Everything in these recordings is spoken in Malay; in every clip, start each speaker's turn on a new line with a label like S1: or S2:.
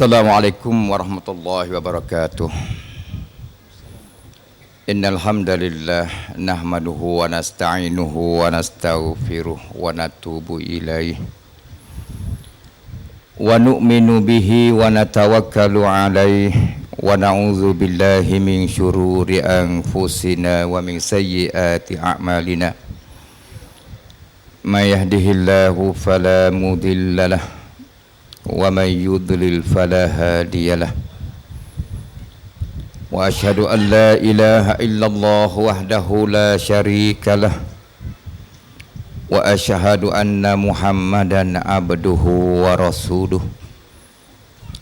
S1: Assalamualaikum warahmatullahi wabarakatuh. Innal hamdalillah nahmaduhu wa nasta'inuhu wa nastaghfiruh wa natubu ilaih wa nu'minu bihi wa natawakkalu alaih wa na'udzu billahi min syururi anfusina wa min sayyiati a'malina. May yahdihillahu fala mudhillalah wa man yudlil fala hadiyalah. Wa asyhadu an la ilaha illallah wahdahu la syarikalah wa asyhadu anna Muhammadan abduhu wa rasuluh.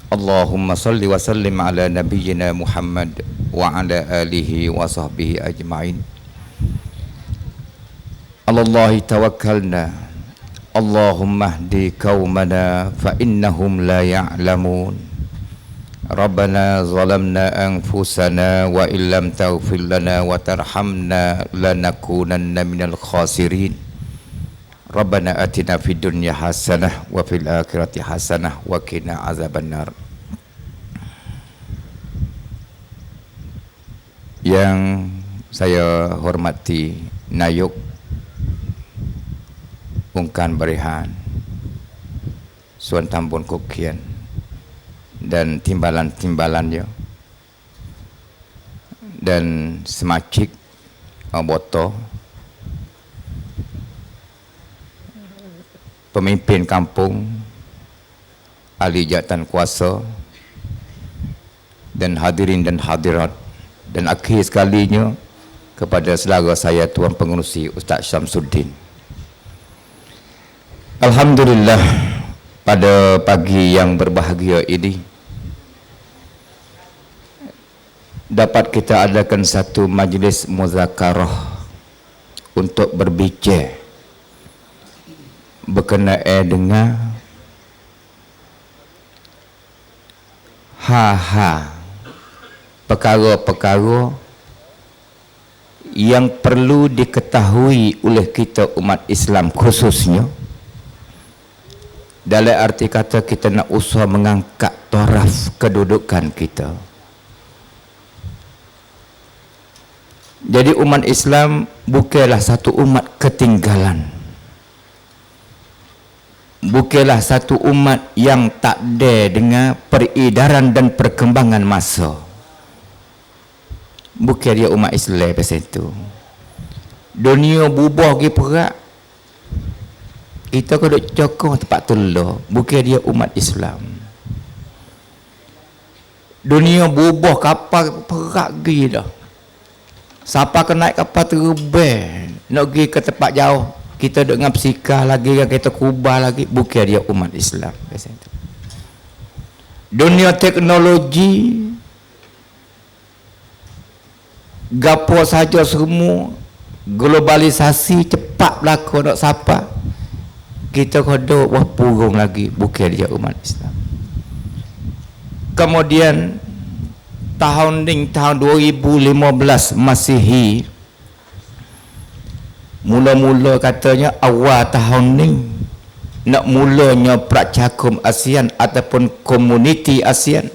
S1: Allahumma salli wa sallim ala nabiyyina Muhammad wa ala alihi wa sahbihi ajma'in. Allahi tawakkalna Allahumma hdi qaumana fa innahum la ya'lamun. Rabbana zalamna anfusana wa illam taghfir lana wa tarhamna lanakunanna minal khasirin. Rabbana atina fid dunya hasanah wa fil akhirati hasanah wa qina azabannar. Yang saya hormati Nayuk Ungkan Berihan Suan Tambun Kukian dan timbalan-timbalannya dan semacik Boto, pemimpin kampung, ahli jabatan kuasa dan hadirin dan hadirat, dan akhir sekalinya kepada saudara saya Tuan Pengerusi Ustaz Syamsuddin. Alhamdulillah, pada pagi yang berbahagia ini dapat kita adakan satu majlis muzakarah untuk berbicara berkenaan dengan perkara-perkara yang perlu diketahui oleh kita umat Islam khususnya. Dalam arti kata kita nak usaha mengangkat taraf kedudukan kita. Jadi umat Islam bukanlah satu umat ketinggalan. Bukanlah satu umat yang tak ada dengan peredaran dan perkembangan masa. Bukan dia umat Islam pasal itu. Dunia bubuh pergi perak. Kita kena cokong tempat tolong. Bukan dia umat Islam. Dunia bubuh kapal perak pergi dah. Siapa kena naik kapal terbang nak pergi ke tempat jauh, kita duduk dengan psikah lagi, kita kubah lagi. Bukan dia umat Islam. Dunia teknologi gapo saja semua, globalisasi cepat berlaku nak siapa, kita kodok wah purung lagi. Bukan dia umat Islam. Kemudian tahun 2015 Masihi, mula-mula katanya awal tahun ni nak mulanya Pracakum ASEAN ataupun komuniti ASEAN.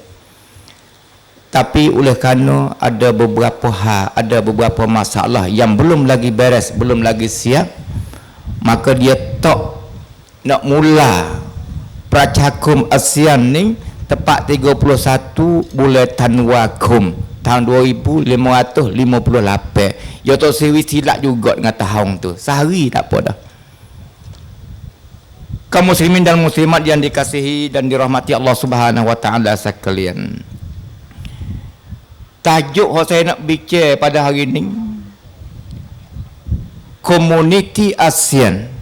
S1: Tapi oleh kerana ada beberapa hal, ada beberapa masalah yang belum lagi beres, belum lagi siap, maka dia tak nak mula Pracakum ASEAN ni tepat 31 bulan Tanwakum tahun 2558. Ya tu seri silap juga dengan tahun tu. Sehari tak apa dah. Kaum muslimin dan muslimat yang dikasihi dan dirahmati Allah Subhanahu wa taala sekalian. Tajuk yang saya nak bincang pada hari ini, komuniti ASEAN,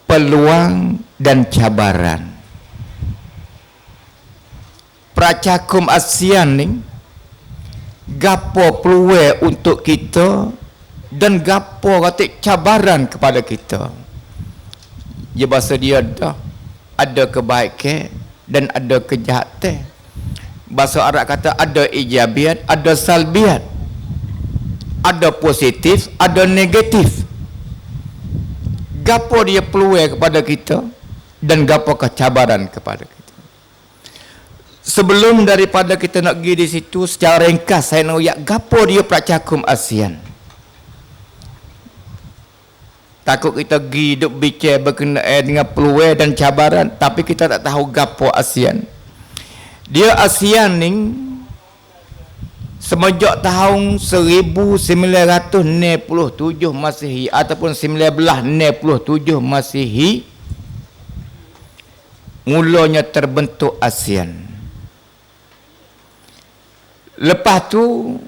S1: peluang dan cabaran. Pracakum ASEAN ni gapo peluang untuk kita dan gapo kata cabaran kepada kita. Dia bahasa dia ada kebaikan dan ada kejahatan. Bahasa Arab kata ada ijabiat, ada salbiat. Ada positif, ada negatif. Gapo dia peluang kepada kita dan gapo kecabaran kepada kita. sebelum daripada kita nak pergi di situ, secara ringkas saya nak uyak gapo dia Pracakum ASEAN. Takut kita pergi duk bicara berkenaan dengan peluang dan cabaran, tapi kita tak tahu gapo ASEAN. Dia ASEAN ni semenjak tahun 1997 Masihi ataupun 1997 Masihi mulanya terbentuk ASEAN. Lepas tu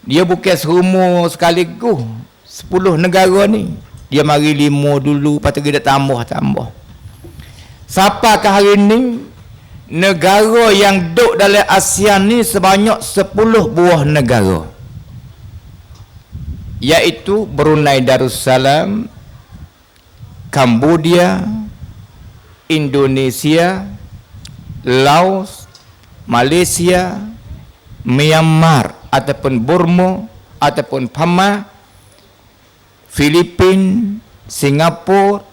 S1: dia bukan semua sekaligus 10 negara ni. Dia mari 5 dulu, lepas tu dia tambah. Sampai ke hari ni negara yang duduk dalam ASEAN ni sebanyak 10 buah negara, iaitu Brunei Darussalam, Cambodia, Indonesia, Laos, Malaysia, Myanmar ataupun Burma ataupun Pama, Filipina, Singapura,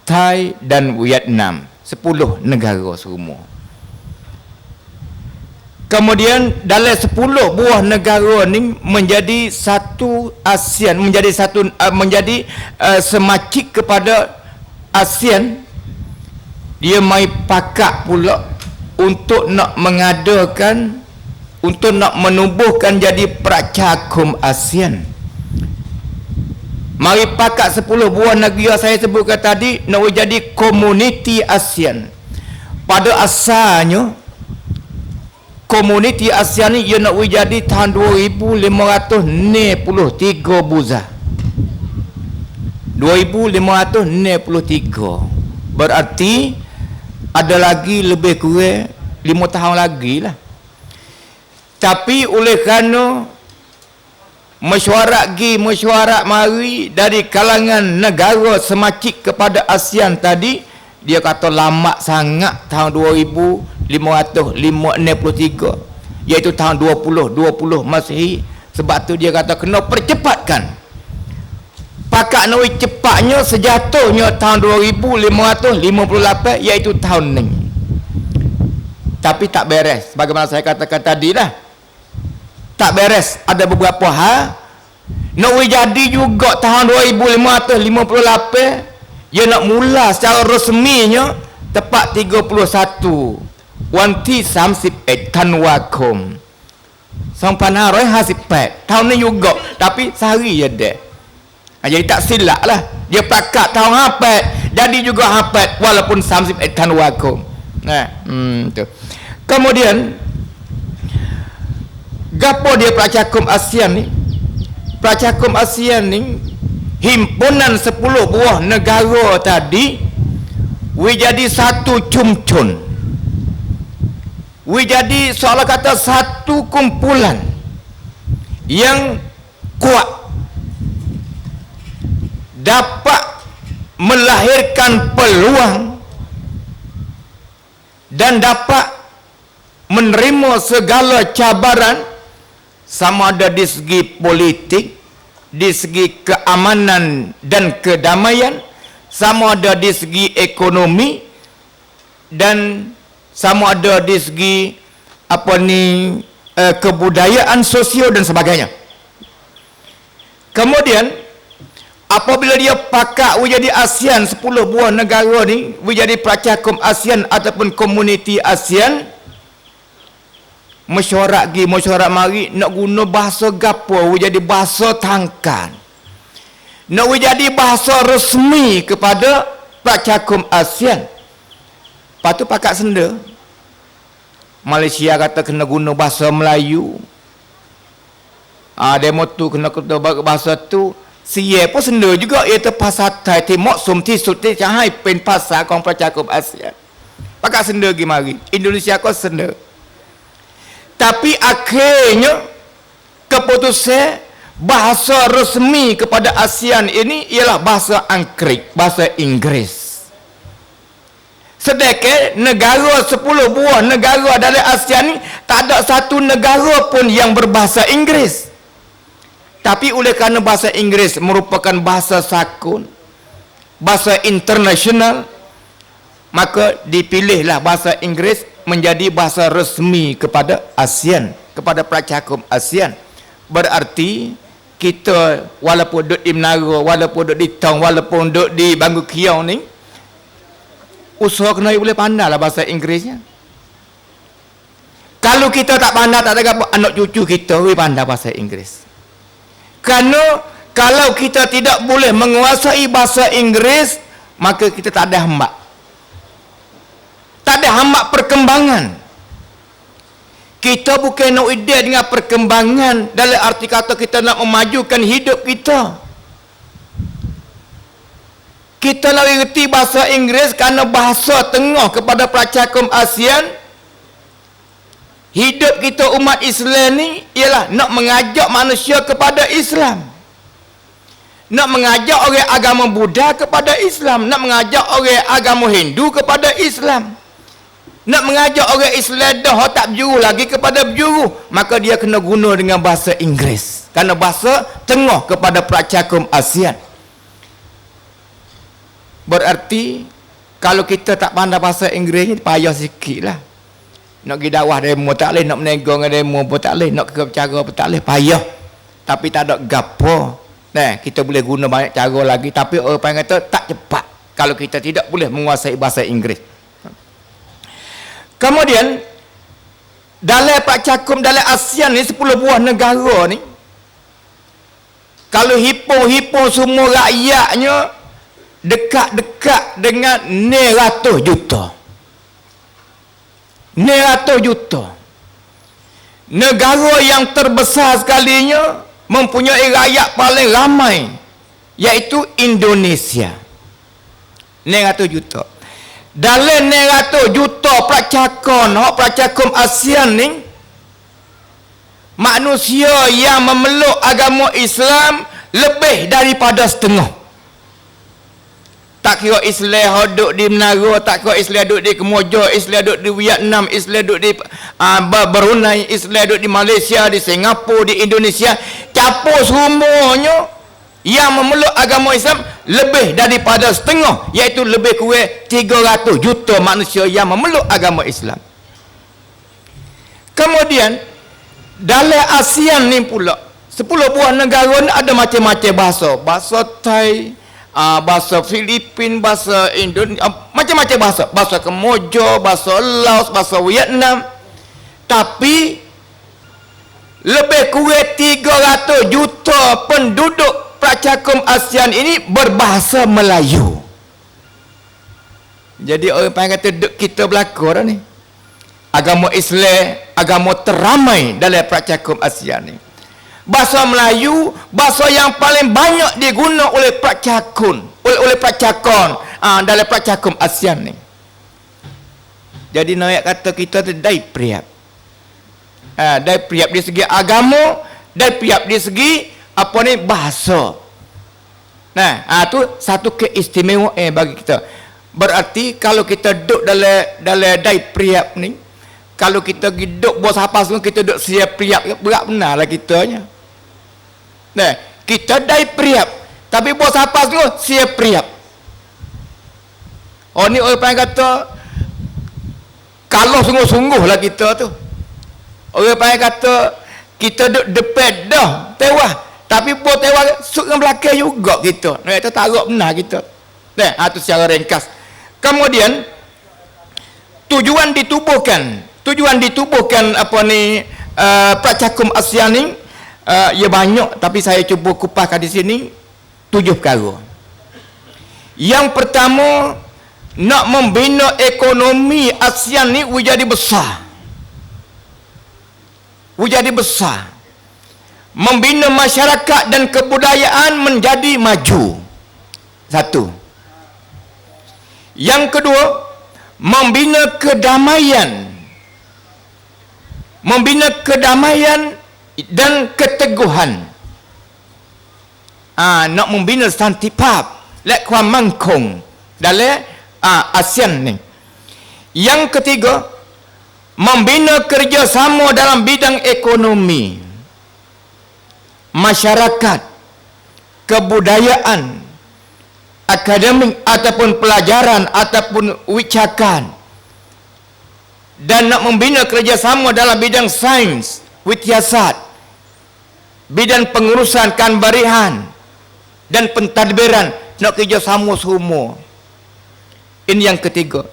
S1: Thai dan Vietnam. 10 negara semua. Kemudian dalam 10 buah negara ni menjadi satu ASEAN, menjadi semacik kepada ASEAN. Dia mai pakak pula untuk nak mengadakan, untuk nak menubuhkan jadi Pracakum ASEAN. Mari pakak 10 buah negara saya sebutkan tadi nak jadi komuniti ASEAN. Pada asalnya komuniti ASEAN ni ia nak jadi tahun 2563 buza. 2563. Berarti ada lagi lebih kurang 5 tahun lagi lah. Tapi oleh kerana mesyuarat mari dari kalangan negara semacik kepada ASEAN tadi, dia kata lama sangat tahun 2563, iaitu tahun 2020 Masihi. Sebab tu dia kata kena percepatkan. Pakak nak cepatnya sejatuhnya tahun 2558, iaitu tahun ni. Tapi tak beres, bagaimana saya katakan tadi lah, tak beres. Ada beberapa hal nak jadi juga tahun 2558. Dia nak mula secara resminya tepat 31 wanti 38 Tanwakum 1958 tahun ni juga, tapi sehari je dek. Jadi tak silap lah, dia pakat tahun hapat, jadi juga hapat walaupun 38 Tanwakum. Tu. Kemudian gapo dia Pracakum ASEAN ni? Pracakum ASEAN ni himpunan 10 buah negara tadi jadi satu cumcun, jadi seolah kata satu kumpulan yang kuat, dapat melahirkan peluang dan dapat menerima segala cabaran, sama ada di segi politik, di segi keamanan dan kedamaian, sama ada di segi ekonomi, dan sama ada di segi kebudayaan sosial dan sebagainya. Kemudian apabila dia pakak menjadi ASEAN, 10 buah negara ni menjadi Pracakum ASEAN ataupun komuniti ASEAN, mesyuarat mari nak guna bahasa gapo jadi bahasa tangkan, nak jadi bahasa resmi kepada Pracakum ASEAN. Lepas tu pakak senda Malaysia kata kena guna bahasa Melayu, demo tu kena bahasa tu. Sia pun senda juga, iaitu bahasa Thai timok sum ti sut ti cahai pen bahasa kong Pracakum ASEAN. Pakak senda gi mari Indonesia ko senda. Tapi akhirnya keputusan bahasa resmi kepada ASEAN ini ialah bahasa Angkrik, bahasa Inggeris. Sedangkan negara 10 buah negara dalam ASEAN ni tak ada satu negara pun yang berbahasa Inggeris. Tapi oleh kerana bahasa Inggeris merupakan bahasa sakun, bahasa internasional, maka dipilihlah bahasa Inggeris menjadi bahasa resmi kepada ASEAN, kepada pracakum ASEAN. Berarti kita walaupun duduk di menara, walaupun duduk di town, walaupun duduk di Bangku Kiau ni, usaha kena boleh pandai lah bahasa Inggerisnya. Kalau kita tak pandai, tak ada apa, anak cucu kita boleh pandai bahasa Inggeris. Kerana kalau kita tidak boleh menguasai bahasa Inggeris, maka kita tak ada hambak. Tak ada hambak perkembangan. Kita bukan nak ide dengan perkembangan dalam arti kata kita nak memajukan hidup kita. Kita nak mengerti bahasa Inggeris kerana bahasa tengah kepada pracakum ASEAN. Hidup kita umat Islam ni ialah nak mengajak manusia kepada Islam. Nak mengajak orang agama Buddha kepada Islam. Nak mengajak orang agama Hindu kepada Islam. Nak mengajak orang Islam dah tak berjuru lagi kepada berjuru, maka dia kena guna dengan bahasa Inggeris. Kerana bahasa tengah kepada pracakum ASEAN. Berarti kalau kita tak pandai bahasa Inggeris ni payah sikit lah. Nak pergi dakwah demo tak boleh, nak menegur dengan demo pun tak boleh, nak ke bercara pun tak boleh, payah. Tapi tak ada gapo. Nah, kita boleh guna banyak cara lagi, tapi orang panggil kata tak cepat kalau kita tidak boleh menguasai bahasa Inggeris. Kemudian dalam pracakum dalam ASEAN ni 10 buah negara ni, kalau hitung-hitung semua rakyatnya dekat-dekat dengan 900 juta. 900 juta. Negara yang terbesar sekalinya mempunyai rakyat paling ramai, iaitu Indonesia. 900 juta. Dalam 900 juta pracakum ASEAN ni, manusia yang memeluk agama Islam lebih daripada setengah. Tak kira Islam duduk di Menara, tak kira Islam duduk di Kemboja, Islam duduk di Vietnam, Islam duduk di Brunei, Islam duduk di Malaysia, di Singapura, di Indonesia, campur semuanya yang memeluk agama Islam lebih daripada setengah, iaitu lebih kurang 300 juta manusia yang memeluk agama Islam. Kemudian dalam ASEAN ni pula 10 buah negara ni ada macam-macam bahasa. Bahasa Thai, bahasa Filipin, bahasa Indonesia, macam-macam bahasa. Bahasa Kemboja, bahasa Laos, bahasa Vietnam. Tapi lebih kurang 300 juta penduduk pracakum ASEAN ini berbahasa Melayu. Jadi orang panggil kata kita belakang dah ni. Agama Islam, agama teramai dalam pracakum ASEAN ni. Bahasa Melayu, bahasa yang paling banyak digunakan oleh pracakum, oleh pracakum dalam pracakum ASEAN ni. Jadi nak kata kita tu dai priap. Dai priap dari segi agama, dai priap dari segi apa ni bahasa. Nah, tu satu keistimewaan bagi kita. Berarti kalau kita duduk dalam dai priap ni, kalau kita duduk bos apa semua kita duduk siap priap, berat benarlah kitanya. Nah, kita dai priap, tapi bos apa semua siap priap. Oh ni orang panggil kata kalau sungguh-sungguh lah kita tu. Orang panggil kata kita duduk depan dah tewah, tapi buat tewah suk dengan belakang juga kita. Nah, itu taruh benar kita. Nah, itu secara ringkas. Kemudian tujuan ditubuhkan apa ni pracakum ASEAN ni ya banyak, tapi saya cuba kupaskan di sini 7 perkara. Yang pertama, nak membina ekonomi ASEAN ni menjadi besar. Menjadi besar. Membina masyarakat dan kebudayaan menjadi maju. Satu. Yang kedua, membina kedamaian. Membina kedamaian dan keteguhan. Nak membina santipap, lek kuam mangkong dalam ASEAN ni. Yang ketiga, membina kerjasama dalam bidang ekonomi, masyarakat, kebudayaan, akademik ataupun pelajaran ataupun wicakan. dan nak membina kerjasama dalam bidang sains, wityasat, bidang pengurusan kanbarihan dan pentadbiran, nak kerjasama semua. Ini yang ketiga.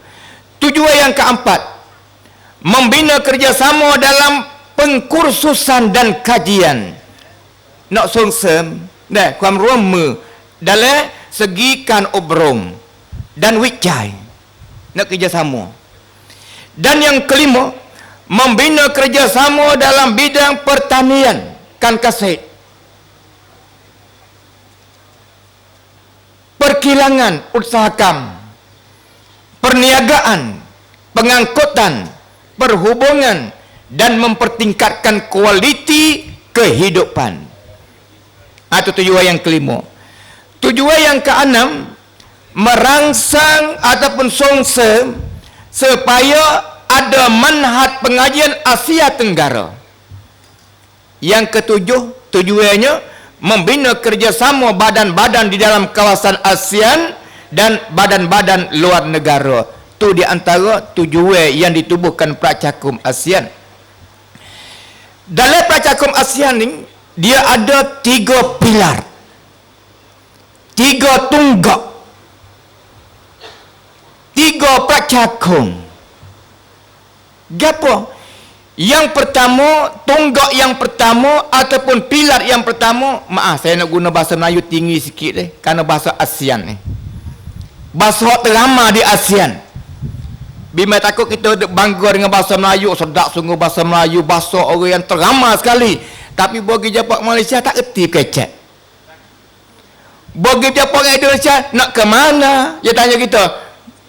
S1: Tujuan yang keempat, membina kerjasama dalam pengkursusan dan kajian. Nak songsem,ความร่วมมือ dalam segi kan obrom dan wicai. Nak kerjasama. Dan yang kelima, membina kerjasama dalam bidang pertanian, kan kaset, perkilangan, usahakan, perniagaan, pengangkutan, perhubungan, dan mempertingkatkan kualiti kehidupan. Itu tujuan yang kelima. Tujuan yang keenam, merangsang ataupun songsem supaya ada manhaj pengajian Asia Tenggara. Yang ketujuh, tujuannya membina kerjasama badan-badan di dalam kawasan ASEAN dan badan-badan luar negara. Itu di antara tujuan yang ditubuhkan Pracakum ASEAN. Dalam Pracakum ASEAN ni, dia ada 3 pilar, 3 tunggak, 3 pracakum. Gapo? Yang pertama, tunggak yang pertama ataupun pilar yang pertama, maaf saya nak guna bahasa Melayu tinggi sikit kerana bahasa ASEAN ni. Bahasa terlama di ASEAN. Bima takut kita bangga dengan bahasa Melayu, sedap sungguh bahasa Melayu, bahasa orang yang terlama sekali. Tapi bagi japak Malaysia tak erti kecek. Bagi japak Indonesia nak ke mana? Dia tanya kita.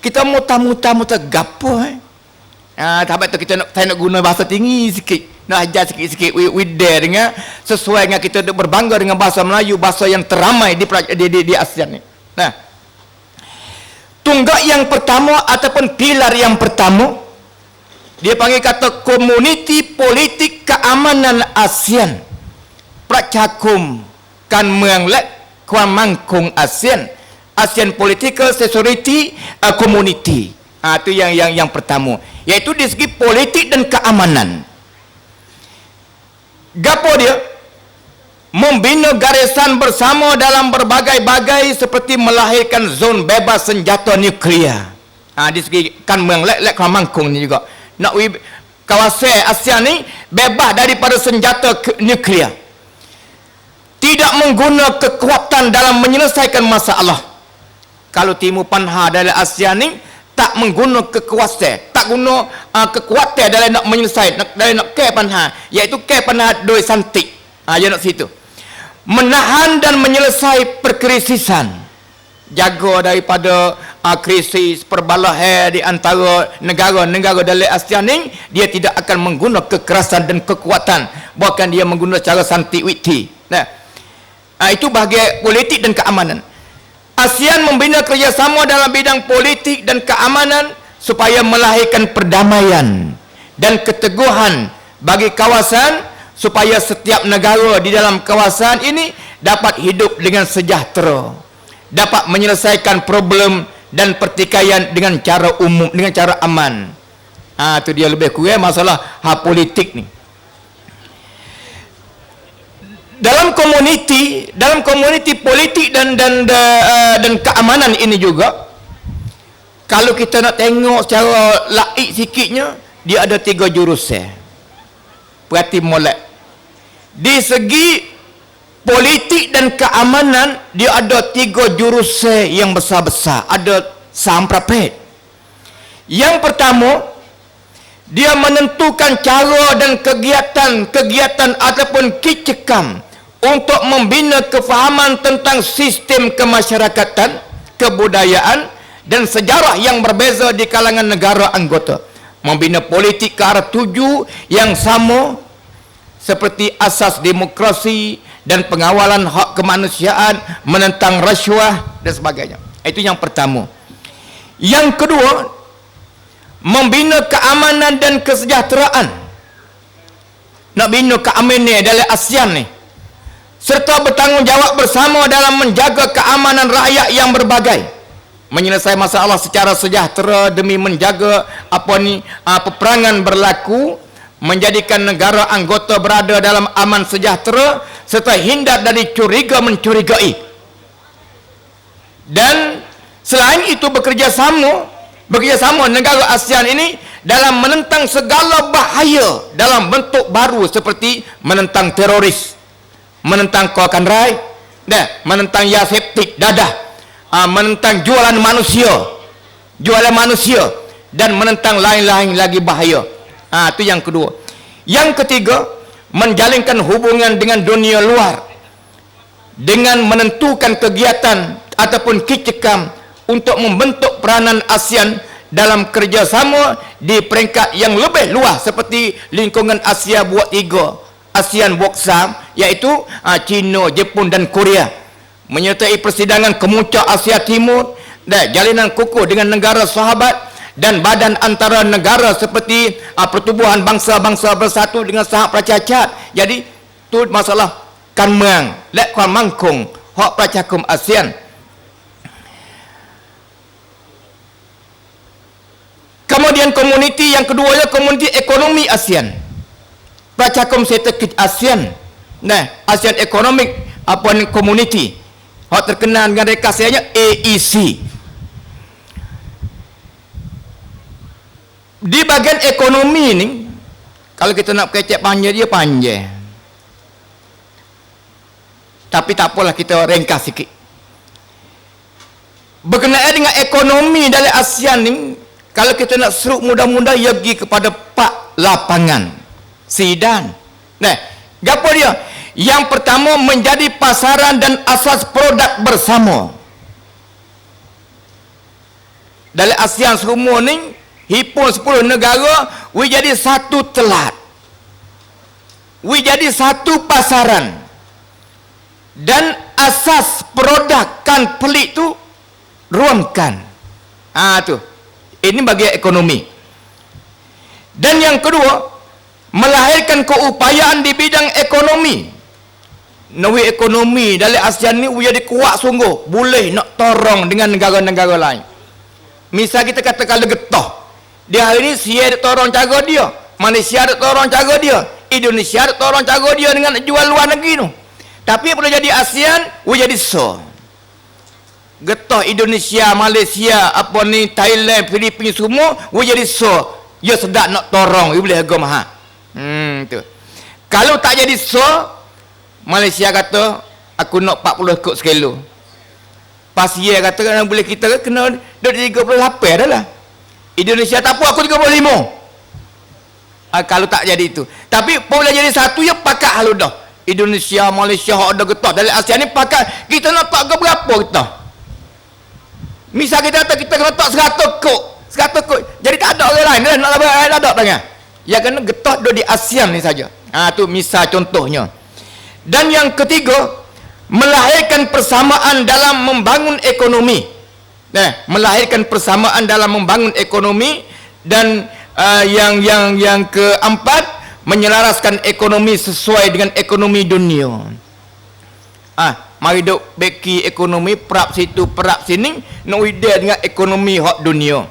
S1: Kita muta-muta gapo tapi tu kita saya nak guna bahasa tinggi sikit, nak ajar sikit-sikit with there dengan sesuai dengan kita berbangga dengan bahasa Melayu, bahasa yang teramai di ASEAN ni. Nah, tunggak yang pertama ataupun pilar yang pertama, dia panggil kata Komuniti Politik Keamanan ASEAN. Pracakum kan Muang Lek Kuan Mangkung ASEAN, ASEAN Political Security Community. Itu yang pertama, yaitu di segi politik dan keamanan. Gapo dia? Membina garisan bersama dalam berbagai-bagai seperti melahirkan zon bebas senjata nuklear. Di segi kan Muang Lek Kuan Mangkung ni juga. Nak kawasan ASEAN ni bebas daripada senjata nuklear. Tidak mengguna kekuatan dalam menyelesaikan masalah. Kalau Timur Panha dalam ASEAN ni tak mengguna kekuasaan, tak guna kekuatan dalam nak menyelesaikan, dalam nak ke Panha, iaitu ke Panha doi santik. Dia nak situ. Menahan dan menyelesaikan perkrisisan. Jaga daripada krisis perbalahan di antara negara-negara dalam ASEAN ni, dia tidak akan mengguna kekerasan dan kekuatan, bahkan dia mengguna cara santik witi. Itu bahagian politik dan keamanan. ASEAN membina kerjasama dalam bidang politik dan keamanan supaya melahirkan perdamaian dan keteguhan bagi kawasan, supaya setiap negara di dalam kawasan ini dapat hidup dengan sejahtera, dapat menyelesaikan problem dan pertikaian dengan cara umum, dengan cara aman. Itu dia lebih kurang masalah politik ni. Dalam komuniti politik dan keamanan ini juga, kalau kita nak tengok secara laik sikitnya, dia ada 3 jurusan. Perhati molek. Di segi politik dan keamanan, dia ada 3 jurusan yang besar-besar, ada samprapet. Yang pertama, dia menentukan cara dan kegiatan ataupun kicekam untuk membina kefahaman tentang sistem kemasyarakatan, kebudayaan dan sejarah yang berbeza di kalangan negara anggota. Membina politik ke arah tuju yang sama seperti asas demokrasi dan pengawalan hak kemanusiaan, menentang rasuah dan sebagainya. Itu yang pertama. Yang kedua, membina keamanan dan kesejahteraan. Nak bina keamanan dalam ASEAN ni, serta bertanggungjawab bersama dalam menjaga keamanan rakyat yang berbagai, menyelesaikan masalah secara sejahtera demi menjaga peperangan berlaku, menjadikan negara anggota berada dalam aman sejahtera serta hindar dari curiga mencurigai. Dan selain itu bekerjasama negara ASEAN ini dalam menentang segala bahaya dalam bentuk baru seperti menentang teroris, menentang kokan rai, menentang yaseptik dadah, menentang jualan manusia dan menentang lain-lain lagi bahaya. Itu yang kedua. Yang ketiga, menjalinkan hubungan dengan dunia luar dengan menentukan kegiatan ataupun kicekam untuk membentuk peranan ASEAN dalam kerjasama di peringkat yang lebih luas seperti lingkungan Asia Buat Tiga, ASEAN Buat Sam, iaitu China, Jepun dan Korea, menyertai persidangan kemuncak Asia Timur dan jalinan kukuh dengan negara sahabat dan badan antara negara seperti Pertubuhan Bangsa-Bangsa Bersatu dengan Sahab Pracacat. Jadi tu masalah kan meng lek kuan mangkung hak pracakum ASEAN. Kemudian komuniti yang kedua ya komuniti ekonomi ASEAN. Pracakum Strategik ASEAN. ASEAN Economic Community. Hak terkenal dengan rekasianya AEC. Di bagian ekonomi ini, kalau kita nak kecek panjang dia panjang. Tapi tak apalah, kita ringkas sikit. Berkenaan dengan ekonomi dari ASEAN ni, kalau kita nak seruk mudah-mudah, ia pergi kepada pak lapangan sidan. Gapo dia? Yang pertama, menjadi pasaran dan asas produk bersama. Dari ASEAN semua ni, hipun 10 negara, we jadi satu telat. We jadi satu pasaran. Dan asas produk kan pelik tu ruangkan. Tu. Ini bagi ekonomi. Dan yang kedua, melahirkan keupayaan di bidang ekonomi. Nawi ekonomi dari ASEAN ni jadi kuat sungguh, boleh nak torong dengan negara-negara lain. Misal kita kata kalau getah, dia hari ni Sia ada torong cara dia, Malaysia ada torong cara dia, Indonesia ada torong cara dia dengan jual luar negeri tu. Tapi perlu jadi ASEAN, jadi so. Getah Indonesia, Malaysia, Thailand, Filipina semua, jadi so. Ya sedap nak torong, boleh harga mahal. Tu. Kalau tak jadi so, Malaysia kata aku nak 40 kok sekilo. Pas dia kata kan boleh kita kena 38 dah lah. Indonesia tak apa, aku 35. Kalau tak jadi itu. Tapi boleh jadi satu ya pakat halu dah. Indonesia, Malaysia hak ada getah. Dari ASEAN ni pakat kita nak tak ke berapa getah. Misal kita kata kita kena tak 100 kok. 100 kok. Jadi tak ada orang lain dah nak lain ada tengah. Ya kena getah di ASEAN ni saja. Tu misal contohnya. Dan yang ketiga, melahirkan persamaan dalam membangun ekonomi. Melahirkan persamaan dalam membangun ekonomi. Dan yang keempat, menyelaraskan ekonomi sesuai dengan ekonomi dunia. Mari duk beki ekonomi perap situ perap sini, nak ide dengan ekonomi hak dunia.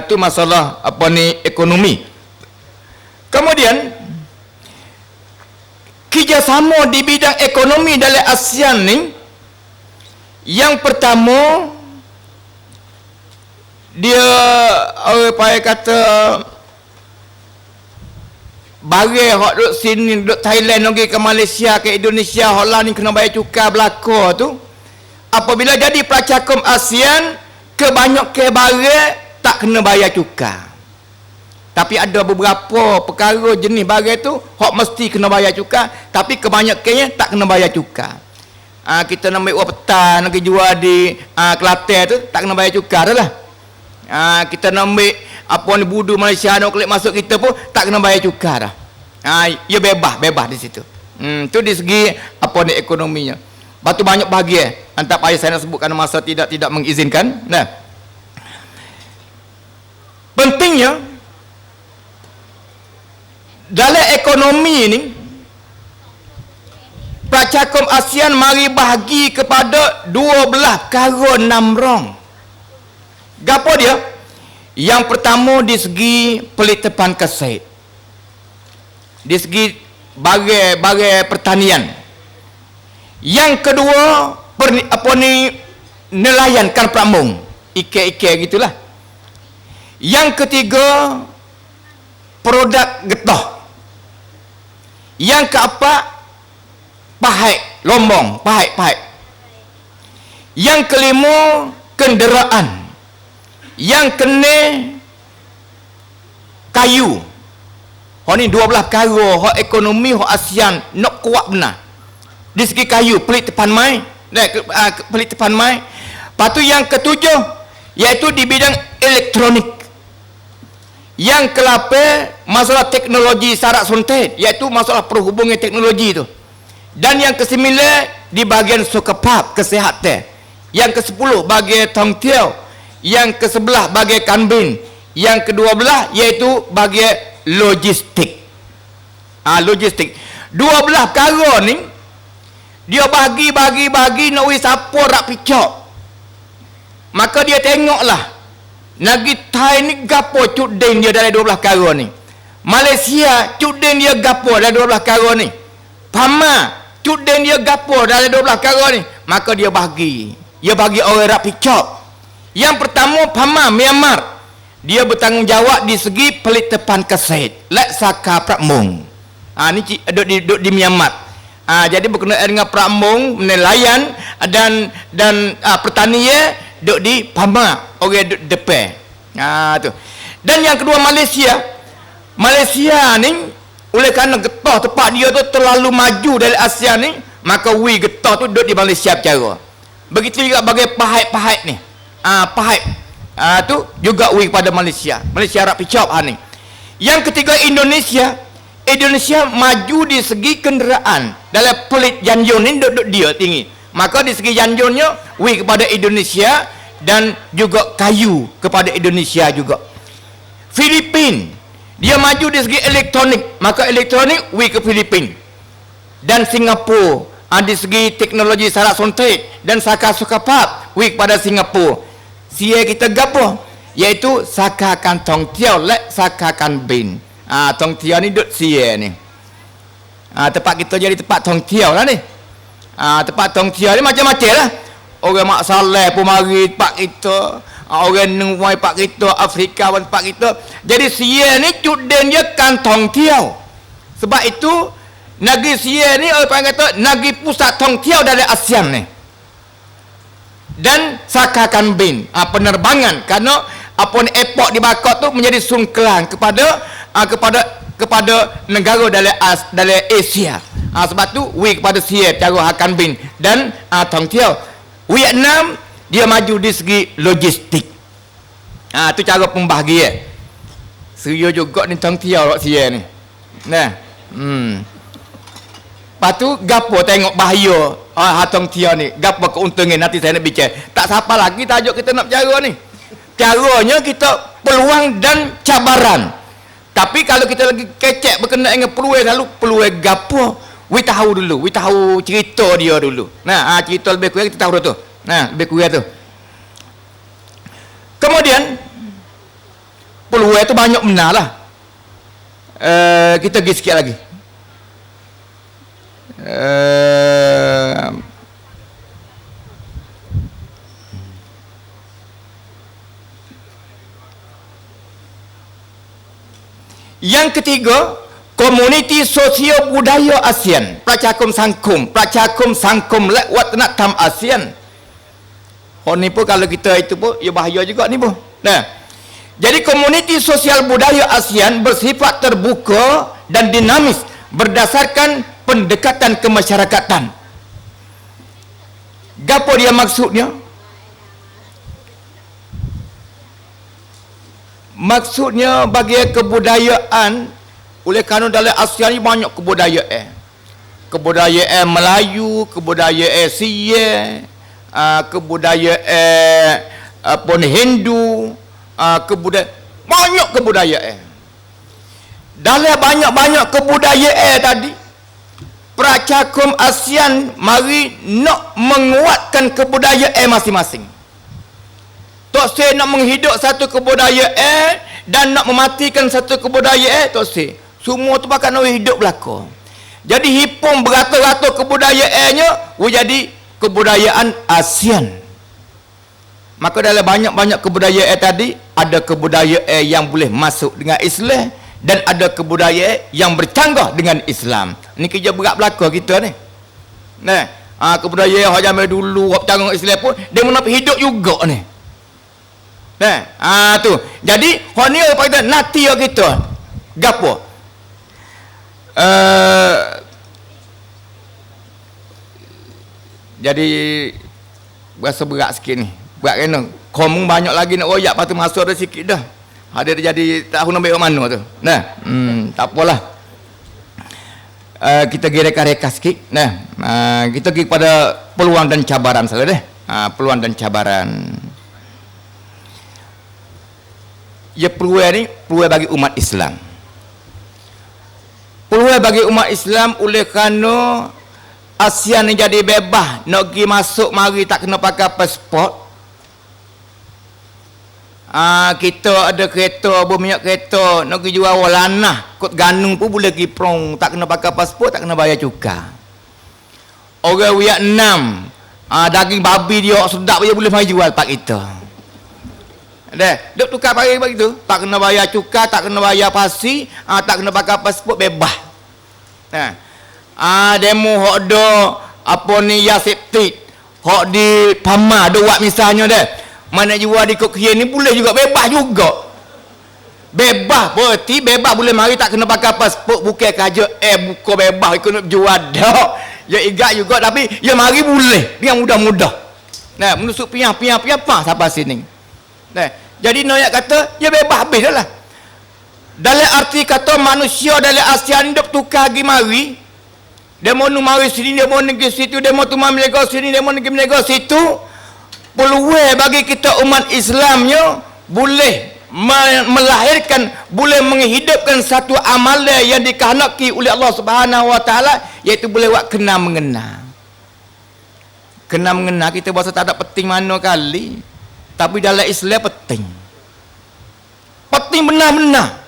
S1: Tu masalah ekonomi. Kemudian kerjasama di bidang ekonomi dalam ASEAN ni, yang pertama dia kata bagi hak duk sini, duk Thailand pergi ke Malaysia, ke Indonesia, hak lah ni kena bayar cukai belaka tu. Apabila jadi pracakum ASEAN, kebanyak ke barang tak kena bayar cukai. Tapi ada beberapa perkara jenis barang tu hak mesti kena bayar cukai, tapi kebanyakannya tak kena bayar cukai. Kita nak ambil petang, nak jual di Kelantan tu tak kena bayar cukai dah lah. Kita nak ambil ni budu Malaysia nak klik masuk kita pun tak kena bayar cukai dah. Ia bebas di situ. Tu di segi ni ekonominya. Batu banyak bahagia. Tak payah saya nak sebut kerana masa tidak mengizinkan. Pentingnya dalam ekonomi ni, pracakum ASEAN mari bahagi kepada 12 perkara 6 rong. Gapo dia? Yang pertama di segi pelitipan keset, di segi bagai pertanian. Yang kedua nelayan kan pramung, ikan gitulah. Yang ketiga produk getah. Yang keempat pahit, lombong, pahit. Yang kelima kenderaan. Yang kena kayu. Hak ni 12 perkara hak ekonomi hak ASEAN nak kuat benar. Di segi kayu, pelitipan mai, pelitipan mai. Lepas tu yang ketujuh iaitu di bidang elektronik. Yang ke-8 masalah teknologi syarat suntik, iaitu masalah perhubungan teknologi tu. Dan yang ke-9 di bahagian sukapap, kesihatan. Yang ke-10 bahagian tongtiau. Yang ke-11 bagai kanbin. Yang ke-12 iaitu bagai logistik. Logistik 12 perkara ni dia bagi nak wis siapa rak picok. Maka dia tengoklah Nagi Thai ni gapo cuden dia dalam 12 perkara ni. Malaysia cuden dia gapo dalam 12 perkara ni. Pama cuden dia gapo dalam 12 perkara ni. Maka dia bagi orang rak picok. Yang pertama Pama Myanmar, dia bertanggungjawab di segi pelitipan keset, Saka Pramung. Ni duduk di Myanmar. Jadi berkenaan dengan pramung, nelayan dan pertanian duduk di Pama, orang duduk depan. Tu. Dan yang kedua Malaysia ni oleh kerana getah tempat dia tu terlalu maju dari ASEAN ni, maka getah tu duduk di Malaysia bercara. Begitu juga bagi pahit ni. Pahit tu juga kepada Malaysia Arab Picop ni. Yang ketiga Indonesia maju di segi kenderaan. Dalam pelit janjun ni duduk dia tinggi, maka di segi janjunnya kepada Indonesia dan juga kayu kepada Indonesia juga. Filipin dia maju di segi elektronik, maka elektronik ke Filipin. Dan Singapura di segi teknologi syarat suntik dan saka sukapap kepada Singapura. Sia kita gapo iaitu sakakan tongtiau sakakan bin. Tongtiau ni duduk sia ni. Tempat kita jadi tempat tongtiau lah ni. Tempat tongtiau ni macam-macam lah. Orang mak saleh pun mari tempat kita. Orang nungguai tempat kita, Afrika pun tempat kita. Jadi sia ni cuden dia kan tongtiau. Sebab itu negeri sia ni orang kata negeri pusat tongtiau dari ASEAN ni. Dan sakakan bin penerbangan, karena airport di Bangkok tu menjadi sungkelan kepada negara dalam Asia. Sebab tu kepada Sia cara akan bin dan tongtiau. Vietnam dia maju di segi logistik. Tu cara pembahagian. Seria juga ni tongtiau Sia ni. Lepas tu gapo tengok bahaya hatong tia ni, gapo keuntungan nanti saya nak bincang. Tak siapa lagi tajuk kita nak bercara ni. Caranya kita peluang dan cabaran. Tapi kalau kita lagi kecek berkenaan dengan peluang, selalu peluang gapo, we tahu dulu, we tahu cerita dia dulu. Cerita lebih kurang kita tahu tu. Lebih kurang tu. Kemudian peluang tu banyak benar lah. Kita pergi sikit lagi. Yang ketiga, komuniti sosio budaya ASEAN, pracakum sangkum lewat tam ASEAN. Ni pun kalau kita itu pun ya bahaya juga ni pun. Jadi komuniti sosial budaya ASEAN bersifat terbuka dan dinamis berdasarkan pendekatan kemasyarakatan. Gapo dia maksudnya? Maksudnya bagi kebudayaan, oleh kerana dalam ASEAN ni banyak kebudayaan. Kebudayaan Melayu, kebudayaan Sia, kebudayaan pun Hindu, banyak kebudayaan. Dalam banyak-banyak kebudayaan tadi, pracakum ASEAN mari nak menguatkan kebudayaan masing-masing. Tok Seh nak menghidup satu kebudayaan dan nak mematikan satu kebudayaan, Tok Seh. Semua tu pakai nak hidup belaka. Jadi hipung beratus-ratus kebudayaannya jadi kebudayaan ASEAN. Maka dalam banyak-banyak kebudayaan tadi, ada kebudayaan yang boleh masuk dengan Islam dan ada kebudayaan yang bercanggah dengan Islam. Ni kerja berat belaka kita ni. Nah, kebudayaan hak zaman dulu hak bercanggah dengan Islam pun dia nak hidup juga ni. Nah, tu. Jadi hak ni apa kita nati kita. Gapo? Jadi berasa berat sikit ni. Berat kena. Komung banyak lagi nak royak, lepas tu masuk ada sikit dah. Ada jadi tahun ambil mana tu. Nah, tak apalah. Kita pergi reka-reka sikit. Nah, kita pergi kepada peluang dan cabaran saja deh. Peluang dan cabaran. Ya, peluang ni peluang bagi umat Islam. Peluang bagi umat Islam oleh kerana ASEAN ni jadi bebas, nak pergi masuk mari tak kena pakai pasport. Kita ada kereta, berminyak kereta, nak pergi jual lanah, kot ganung pun boleh pergi prong, tak kena pakai pasport, tak kena bayar cukai. Orang Vietnam, daging babi dia sedap dia boleh mai jual pak kita. Duk tukar pagi begitu, tak kena bayar cukai, tak kena bayar pasi, tak kena pakai pasport, bebas. Demo hok do apa ni ya septik, hok di Pama do buat misalnya deh. Mana jual di Kokien ni boleh juga, bebas juga. Bebas, berarti bebas boleh mari tak kena pakai pasport, bukan kerja buka bebas ikut nak jual dak. Ya igat juga tapi ya mari boleh dengan mudah-mudah. Nah, menusuk piang apa sampai sini. Nah, jadi noyak kata ya bebas habis dah lah. Dalam arti kata manusia dalam ASEAN dok tukar pergi mari. Demo nu mari sini, demo negeri situ, demo tu mari nego sini, demo negeri nego situ. Peluang bagi kita umat Islamnya boleh melahirkan, boleh menghidupkan satu amalan yang dikehendaki oleh Allah Subhanahu Wa Taala, iaitu boleh buat kena mengena. Kena mengena kita bahasa tak ada penting mana kali, tapi dalam Islam penting. Penting benar-benar.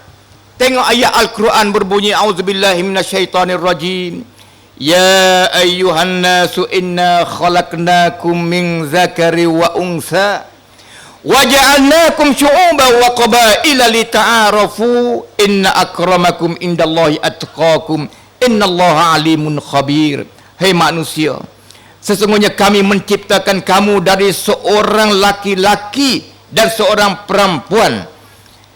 S1: Tengok ayat Al-Quran berbunyi auzubillahi minasyaitonirrajim. Ya ayyuhan nasu inna khalaqnakum min zakari wa unsa wa ja'alnakum syu'uban wa qabaila lita'arafu inna akramakum indallahi atqakum innallaha alimun khabir. Hai manusia, sesungguhnya kami menciptakan kamu dari seorang laki-laki dan seorang perempuan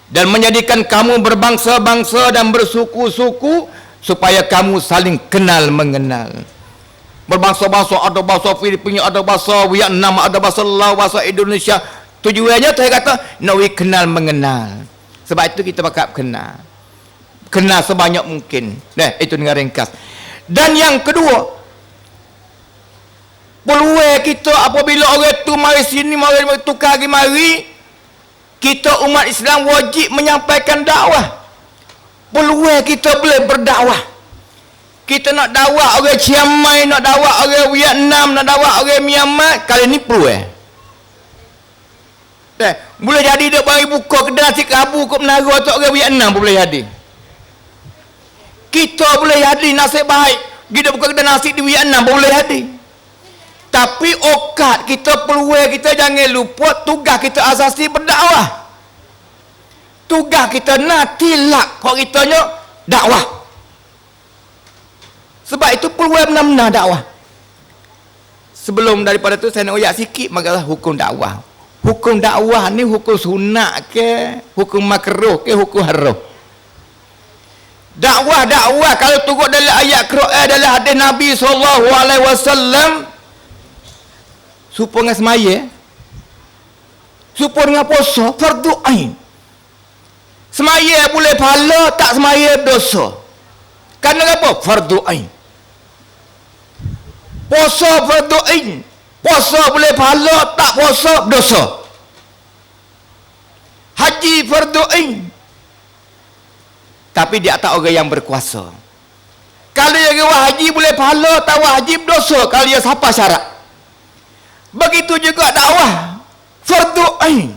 S1: dan menjadikan kamu berbangsa-bangsa dan bersuku-suku supaya kamu saling kenal mengenal. Berbangsa-bangsa, ada bahasa Filipina, ada bahasa Vietnam, ada bahasa Laos, bahasa Indonesia. Tujuannya saya kata nak kenal mengenal. Sebab itu kita bakal kenal sebanyak mungkin. Nah, itu dengan ringkas. Dan yang kedua, peluang kita apabila orang tu mari sini, mari tukar lagi mari, kita umat Islam wajib menyampaikan dakwah. Peluang kita boleh berdakwah. Kita nak dakwah orang Chiang Mai, nak dakwah orang Vietnam, nak dakwah orang Myanmar, kali ni peluang. Boleh jadi dia bagi buka kedai nasi kerabu kat Menara untuk orang Vietnam boleh jadi. Kita boleh jadi nasib baik, kita buka kedai nasi di Vietnam boleh jadi. Tapi okat kita, peluang kita, jangan lupa tugas kita asasi berdakwah. Tugas kita nak tilak kok kitanya dakwah. Sebab itu peluang benar-benar dakwah. Sebelum daripada tu saya nak uyak sikit masalah hukum dakwah. Hukum dakwah ni hukum sunat ke, hukum makruh ke, hukum haram. Dakwah kalau turut dalam ayat Quran, dalam hadis Nabi SAW, supaya dengan semaya, supaya dengan puasa, fardu ain. Semaya boleh pahala, tak semaya dosa. Kerana apa? Fardu ain. Puasa fardu ain. Puasa boleh pahala, tak puasa dosa. Haji fardu ain. Tapi di atas orang yang berkuasa. Kalau yang haji boleh pahala, tak haji dosa. Kalau dia siapa syarat. Begitu juga dakwah fardu ain.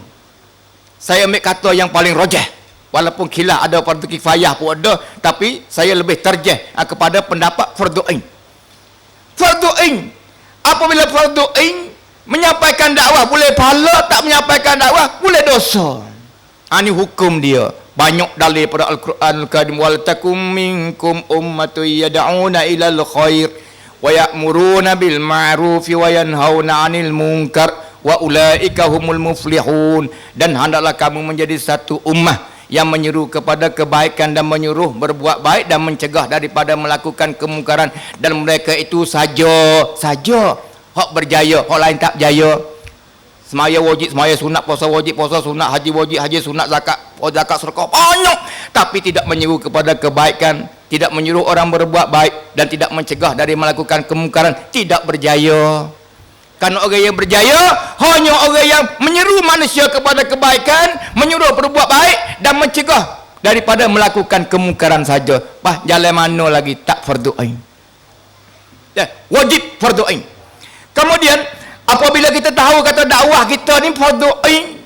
S1: saya ambil kata yang paling rajih. Walaupun khilaf ada fardu kifayah pun ada, tapi saya lebih terjih kepada pendapat fardu ain. Fardu ain. Apabila fardu ain menyampaikan dakwah boleh pahala, tak menyampaikan dakwah boleh dosa. Ini hukum dia. Banyak dalil pada Al-Quran Al-Karim, wal takum minkum ummatun yad'una ilal khair wa ya'muruna bil ma'ruf wa yanhauna 'anil munkar wa ulaika humul muflihun. Dan hendaklah kamu menjadi satu ummah yang menyeru kepada kebaikan dan menyuruh berbuat baik dan mencegah daripada melakukan kemungkaran, dan mereka itu saja hak berjaya, hak lain tak berjaya. Semaya wajib semaya sunat, puasa wajib puasa sunat, haji wajib haji sunat, zakat sedekah banyak, tapi tidak menyeru kepada kebaikan, tidak menyuruh orang berbuat baik dan tidak mencegah dari melakukan kemungkaran, tidak berjaya. Kan orang yang berjaya hanya orang yang menyeru manusia kepada kebaikan, menyuruh berbuat baik dan mencegah daripada melakukan kemungkaran saja. Jalan mana lagi tak fardu ain? Wajib fardu ain. Kemudian apabila kita tahu kata dakwah kita ni fardu ain,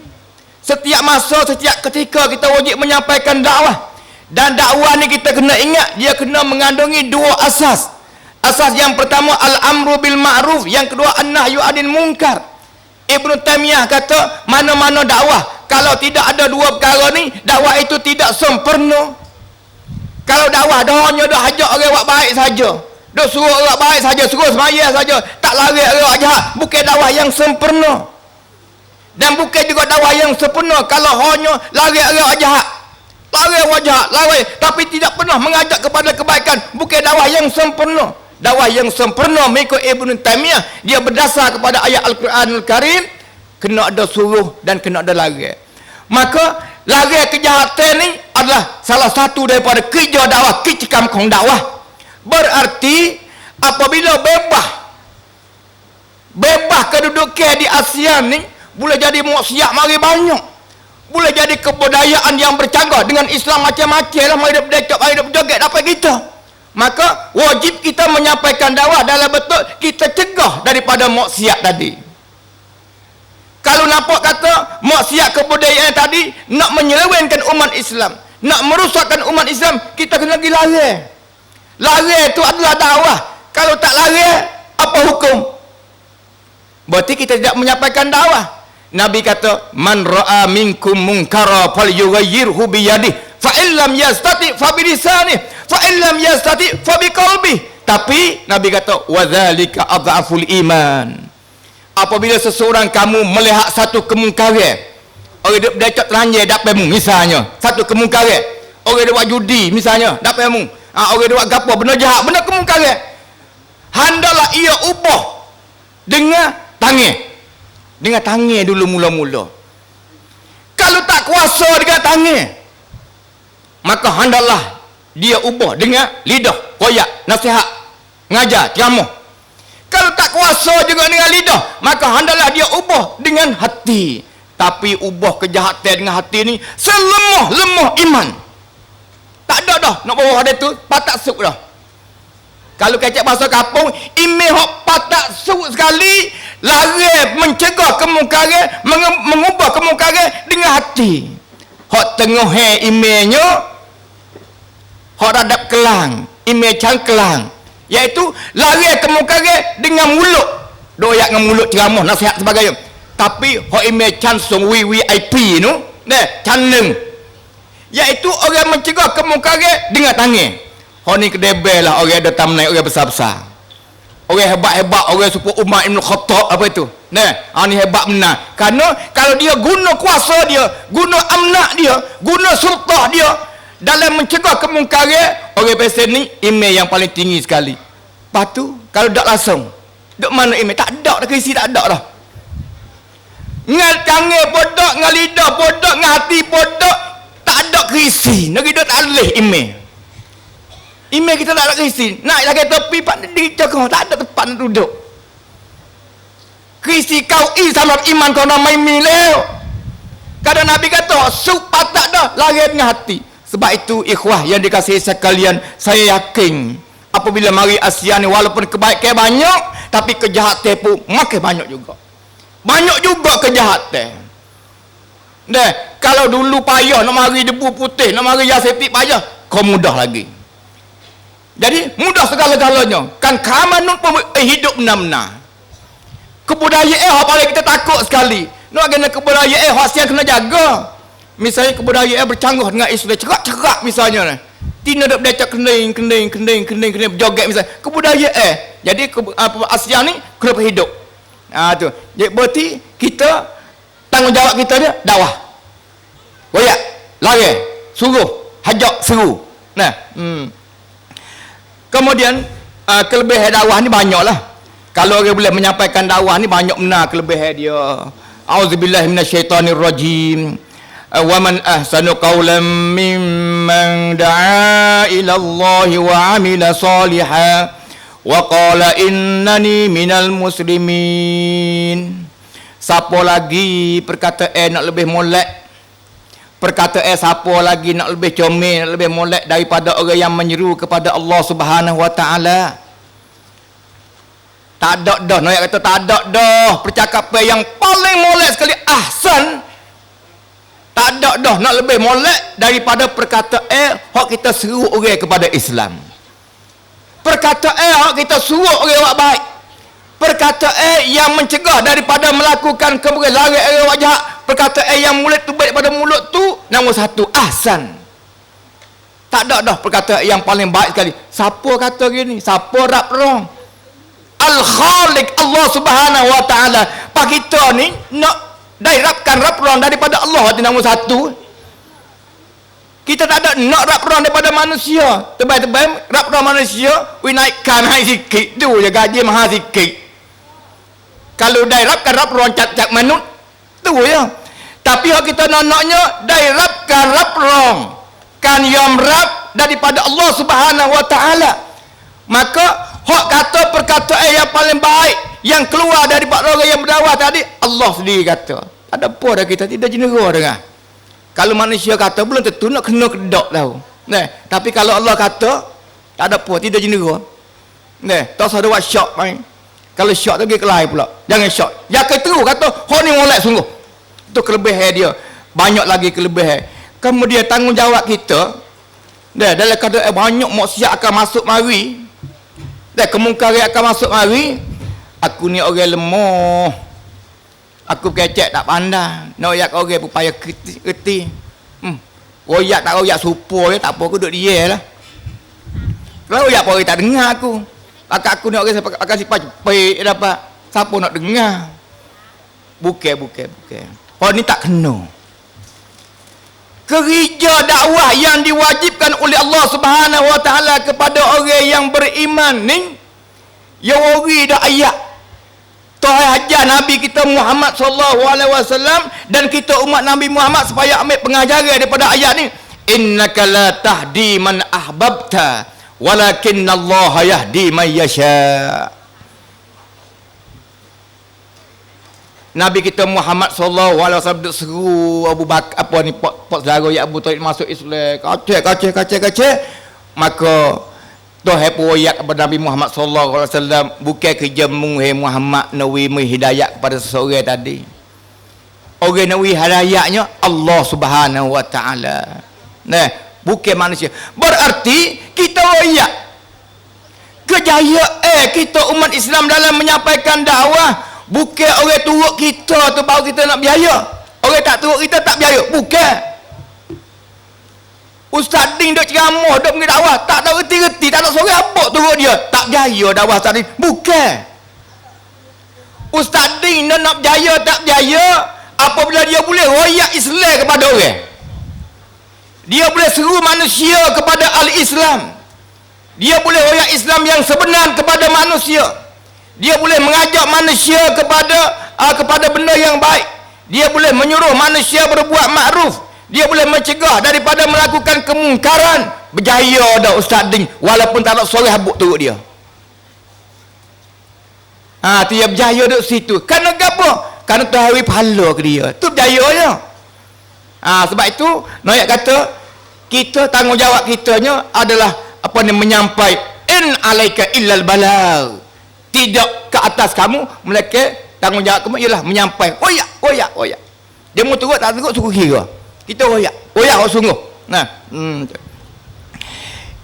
S1: setiap masa, setiap ketika kita wajib menyampaikan dakwah. Dan dakwah ni kita kena ingat, dia kena mengandungi dua asas. Asas yang pertama al-amru bil ma'ruf, yang kedua an-nahyu 'anil munkar. Ibnu Taimiyah kata mana-mana dakwah kalau tidak ada dua perkara ni, dakwah itu tidak sempurna. Kalau dakwah dah hanya dah ajak orang buat baik saja, dah suruh orang baik saja, suruh sembahyang saja, tak lari orang jahat, bukan dakwah yang sempurna. Dan bukan juga dakwah yang sempurna kalau hanya lari orang jahat, lari orang jahat, lari tapi tidak pernah mengajak kepada kebaikan, bukan dakwah yang sempurna. Dakwah yang sempurna mengikut Ibnu Taimiyah, dia berdasar kepada ayat Al-Quranul Karim, kena ada suruh dan kena ada larang. Maka larang kejahatan ni adalah salah satu daripada kerja dakwah, kicikam kong dakwah. Berarti apabila bebas kedudukan di ASEAN ni, boleh jadi maksiat mari banyak, boleh jadi kebudayaan yang bercanggah dengan Islam macam-macam lah, mari berdekat, mari berjoget dapat kita. Maka wajib kita menyampaikan dakwah dalam bentuk kita cegah daripada maksiat tadi. Kalau nampak kata maksiat kebudayaan tadi nak menyelewengkan umat Islam, nak merosakkan umat Islam, kita kena pergi larang. Larang itu adalah dakwah. Kalau tak larang, apa hukum? Berarti kita tidak menyampaikan dakwah. Nabi kata, man ra'a minkum munkara falyughayyirhu biyadihi, fa illam yastati fa bilisanihi, fa illam yastati fa biqalbihi. Tapi Nabi kata, wa dzalika adhaful iman. Apabila seseorang kamu melihat satu kemungkaran, orang dia berdekat teranjai dapat mu, misalnya satu kemungkaran, orang dia buat judi misalnya dapat mu, orang dia buat gapo benda jahat, benda kemungkaran, hendaklah ia ubah dengan tangan dulu mula-mula. Kalau tak kuasa dengan tangan, maka hendaklah dia ubah dengan lidah, koyak, nasihat, ngajar, ceramah. Kalau tak kuasa juga dengan lidah, maka hendaklah dia ubah dengan hati. Tapi ubah kejahatan dengan hati ni selemah-lemah iman. Tak ada dah nak bawa ada tu patak suk dah. Kalau kecek bahasa kampung, imeh hok patak suk sekali, lari mencegah kemungkaran, mengubah kemungkaran dengan hati. Hok tengah imehnya, hok radap kelang, imeh cangkelang, iaitu lari kemungkaran dengan mulut, doyak dengan mulut ceramah, nasihat sebagainya. Tapi hok imeh cansung VIP tu, caneng, iaitu orang mencegah kemungkaran dengan tangan. Hok ni kedebel lah orang ada tamnai, orang besar-besar, orang hebat-hebat, orang super Umar Ibn Khattab apa itu. Ni hebat benar. Kerana kalau dia guna kuasa dia, guna amnak dia, guna sultah dia dalam mencegah kemungkaran, orang pesen ni email yang paling tinggi sekali. Lepas tu kalau tak langsung, duk mana email? Tak ada dah, kisi tak ada dah. Ngal tangan bodoh, ngal lidah bodoh, ngal hati bodoh, tak ada kisi. Nak kita tak boleh email. Email kita tak ada kisi. Nak lagi tepi pak di cakap tak ada tempat nak duduk. Kisi kau sama iman kau nak main mileu. Kadang Nabi kata, supat tak dah lari dengan hati. Sebab itu ikhwah yang dikasihi sekalian, saya yakin apabila mari ASEAN ni walaupun kebaikan banyak, tapi kejahatan pun makin banyak juga. Banyak juga kejahatan. Kalau dulu payah nak mari debu putih, nak mari aseptik payah, kau mudah lagi. Jadi mudah segala-galanya. Kan kamanun pun hidup benar-benar. Kebudayaan paling kita takut sekali. Nak kena kebudayaan hak siang kena jaga. Misalnya kebudayaan bercanggah dengan Islam, cerak-cerak misalnya. Tina dak belajar kening berjoget misalnya. Kebudayaan. Jadi Asia ni kena hidup. Tu. Jadi berarti kita tanggungjawab kita dia dakwah. Royak, lari, suruh, hajak, seru. Nah, kemudian kelebihan dakwah ni banyaklah. Kalau orang boleh menyampaikan dakwah ni banyak benar kelebihan dia. Auzubillahi minasyaitonirrajim. Wa man ahsanu qawlan mimman da'a ila Allah wa 'amila salihan wa qala innani minal muslimin. Siapa lagi perkataan nak lebih molek? Perkataan siapa lagi nak lebih comel, nak lebih molek daripada orang yang menyeru kepada Allah Subhanahu wa taala? Tak ada dah, nak kata tak ada dah percakapan yang paling molek sekali ahsan. Tak ada dah nak lebih molek daripada perkataan hak kita seru orang kepada Islam. Perkataan hak kita suruh orang buat baik. Perkataan yang mencegah daripada melakukan kemungkinan lari orang buat jahat. Perkataan yang mulut tu baik daripada mulut tu, nombor satu ahsan. Tak ada dah perkataan yang paling baik sekali. Siapa kata gini? Siapa rap wrong? Al-Khaliq Allah Subhanahu wa taala. Pak kita ni nak dirapkan rap wrong daripada Allah itu nombor satu. Kita tak ada nak rap wrong daripada manusia. Tebal-tebal rap wrong manusia, we naikkan hai sikit tu je gaji mahal sikit. Kalau dirapkan rap wrong cat-cat manut tu ya. Tapi hak kita naknya dirapkan rap wrong kan yang rap daripada Allah Subhanahu wa taala. Maka hak kata perkataan yang paling baik yang keluar daripada orang yang berdakwah tadi, Allah sendiri kata. Tak ada apa dah kita tidak jenera dengar. Kalau manusia kata belum tentu nak kena kedak tahu. Nah, tapi kalau Allah kata tak ada apa, tidak jenera. Nah, tak usah ada buat syok main. Kalau syok tu pergi kelai pula. Jangan syok. Yang keteru kata, hak ni molek sungguh. Itu kelebihan dia. Banyak lagi kelebihan. Kemudian tanggungjawab kita, dah dalam keadaan banyak maksiat akan masuk mari. Dah kemungkaran akan masuk mari. Aku ni orang lemah. Aku kecek tak pandai. Nak royak orang pupaya kerti. Royak tak royak supur je, tak apa aku duduk dia lah. Kalau royak apa orang tak dengar aku. Akak aku ni orang akan sifat cepik dapat. Siapa nak dengar? Bukan. Orang ni tak kena. Kerja dakwah yang diwajibkan oleh Allah Subhanahu wa taala kepada orang yang beriman ni, yang ori dah ayat Tuhan ajar Nabi kita Muhammad sallallahu alaihi wasallam dan kita umat Nabi Muhammad supaya ambil pengajaran daripada ayat ni. Innaka la tahdi man ahbabta walakinnallaha yahdi man yasha. Nabi kita Muhammad sallallahu alaihi wasallam duk seru Abu Bakar apa ni pot saudara ya Abu Talib masuk Islam. Kacau. Maka Tuhan poyak kepada Nabi Muhammad sallallahu alaihi wasallam bukan kerja menguhi Muhammad nawi hidayah kepada seseorang tadi. Orang nawi hidayahnya Allah Subhanahu wa taala. Nah, bukan manusia. Berarti kita royak kejayaan kita umat Islam dalam menyampaikan dakwah bukan orang turut kita tu baru kita nak biaya. Orang tak turut kita tak biaya. Bukan. Ustaz Ding duk ceramah, duk pergi dakwah, tak ada reti-reti, tak ada seorang apa turut dia. Tak berjaya dakwah Ustaz Ding. Bukan. Ustaz Ding nak berjaya tak berjaya apabila dia boleh royak Islam kepada orang. Dia boleh seru manusia kepada al-Islam. Dia boleh royak Islam yang sebenar kepada manusia. Dia boleh mengajak manusia kepada benda yang baik. Dia boleh menyuruh manusia berbuat makruf. Dia boleh mencegah daripada melakukan kemungkaran. Berjaya dah Ustaz Ding walaupun tak ada suara habuk turut dia. Tu dia berjaya duduk situ. Kerana apa? Kerana Tuhan beri pahala ke dia. Tu berjayanya. Sebab itu Noyak kata kita tanggungjawab kitanya adalah apa ni menyampaikan in alaika illal balagh. Tidak ke atas kamu melainkan tanggungjawab kamu ialah menyampaikan. Oyak. Dia mau turut tak turut suruh kira. Kita royak sungguh. Nah,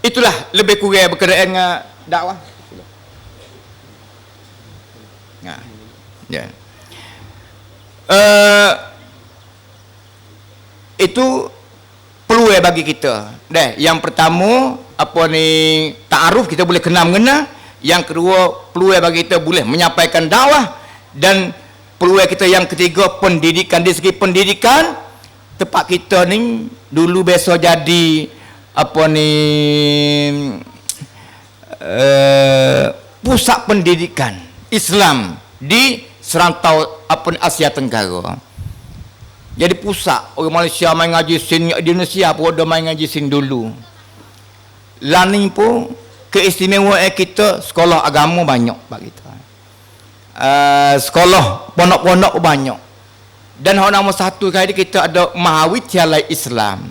S1: itulah lebih kurang berkenaan dengan dakwah. Nah, ya. Itu peluang bagi kita. Yang pertama apa ni, ta'aruf, kita boleh kenal mengenal. Yang kedua, peluang bagi kita boleh menyampaikan dakwah. Dan peluang kita yang ketiga, pendidikan. Di segi pendidikan, tempat kita ni dulu biasa jadi apa ni, pusat pendidikan Islam di serantau apa Asia Tenggara. Jadi pusat orang Malaysia main ngaji sin, Indonesia pun ada main ngaji sin dulu. Lani pun keistimewaan kita, sekolah agama banyak bagi kita. Sekolah pondok-pondok banyak. Dan nombor satu kali kita ada Mahawidyalaya Islam.